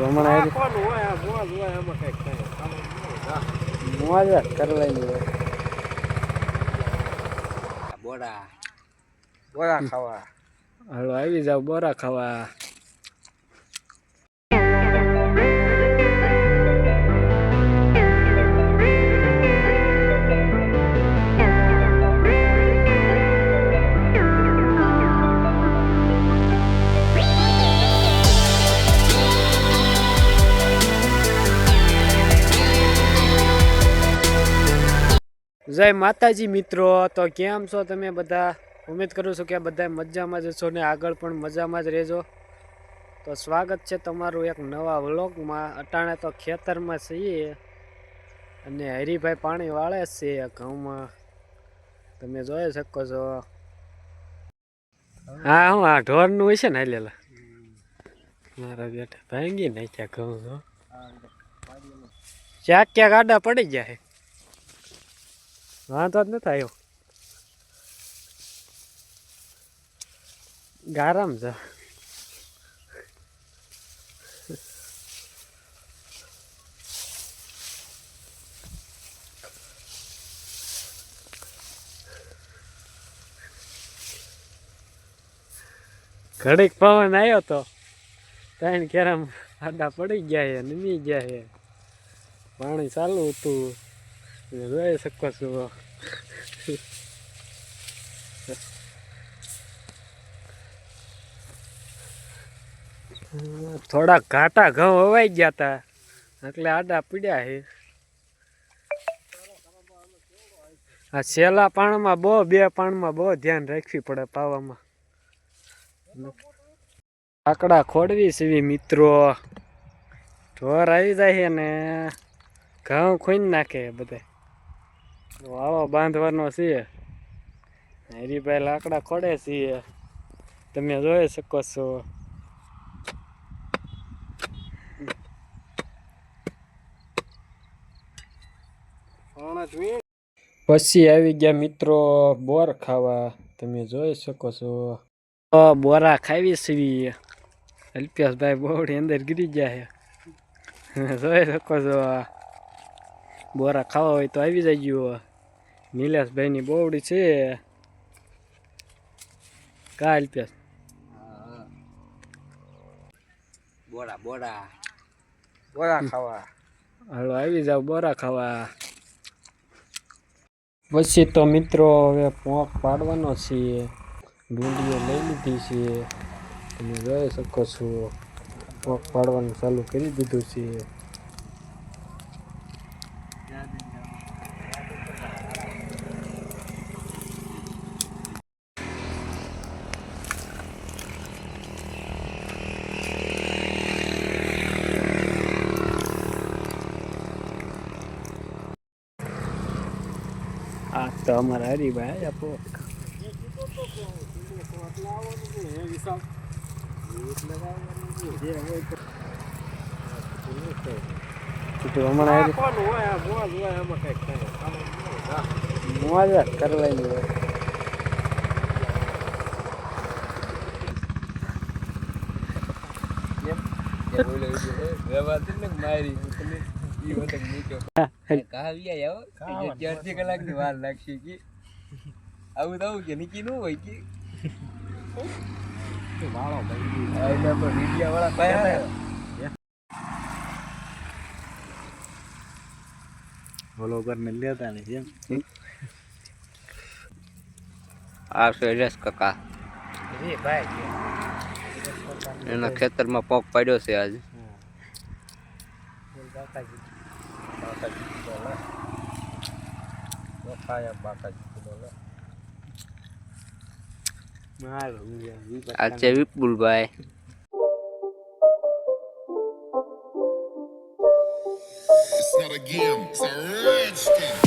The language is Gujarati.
હમણાં મોજ કરવાની બોરા બોરા ખાવા. હાલો આવી જાવ બોરા ખાવા. જય માતાજી મિત્રો, તો કેમ છો તમે બધા? ઉમ્મીદ કરું છું કે બધા મજામાં જ છો ને આગળ પણ મજામાં જ રહેજો. તો સ્વાગત છે તમારું એક નવા વ્લોગમાં. અટાણે તો ખેતરમાં છીએ અને હરીભાઈ પાણી વાળે છે ઘઉંમાં, તમે જોઈ શકો છો. હા હું આ ઢોરનું હોય છે ને હાલેલા મારા બેટા ભાંગી નાખ્યા ઘઉં. ક્યાંક ક્યાંક આડા પડી ગયા છે, વાંધો જ નથી આવ્યો. ગારામ છે. ઘડીક પવન આવ્યો તો ત્રણ કેરામ આડા પડી ગયા છે, નમી ગયા છે. પાણી ચાલુ હતું, જોઈ શકો છો. થોડા ઘાટા ઘઉં હવાઈ ગયા હતા એટલે આડા પીડ્યા છે. આ છેલ્લા પાણમાં બહુ, બે પાણમાં બહુ ધ્યાન રાખવી પડે પાવામાં. આકડા ખોડવી છે મિત્રો, ઢોર આવી જાય છે ને ઘઉં ખોઈ નાખે બધા. વાળો બાંધવાનો છે. હરીભાઈ લાકડા ખોડે છે, તમે જોઈ શકો છો. પછી આવી ગયા મિત્રો બોર ખાવા, તમે જોઈ શકો છો. બોરા ખાવી છે. અલ્પેશભાઈ બોવડી અંદર ગીરી ગયા છે, જોઈ શકો છો. બોરા ખાવા હોય તો આવી જાય. નિલેશભાઈની બોવડી છે કા અલ્પેશ? બોરા બોરા બોરા ખાવા. હાલો આવી જાવ બોરા ખાવા. પછી તો મિત્રો હવે પોંક પાડવાનો છે. ડુંડીઓ લઈ લીધી છે, તમે જોઈ શકો છો. પોંક પાડવાનું ચાલુ કરી દીધું છે. આ તો અમારા હરીભાઈ આપો મોજ કરવાની હોય. કલાક ની વાર લાગશે કે આવું તો કે નીકી નું હોય કે વ્લોગર ને લેતા નથી એમ. આ સુરેશ કાકા એના ખેતરમાં પોક પાડ્યો છે આજ. આ છે વિપુલભાઈ. It's not a game, it's a rich thing.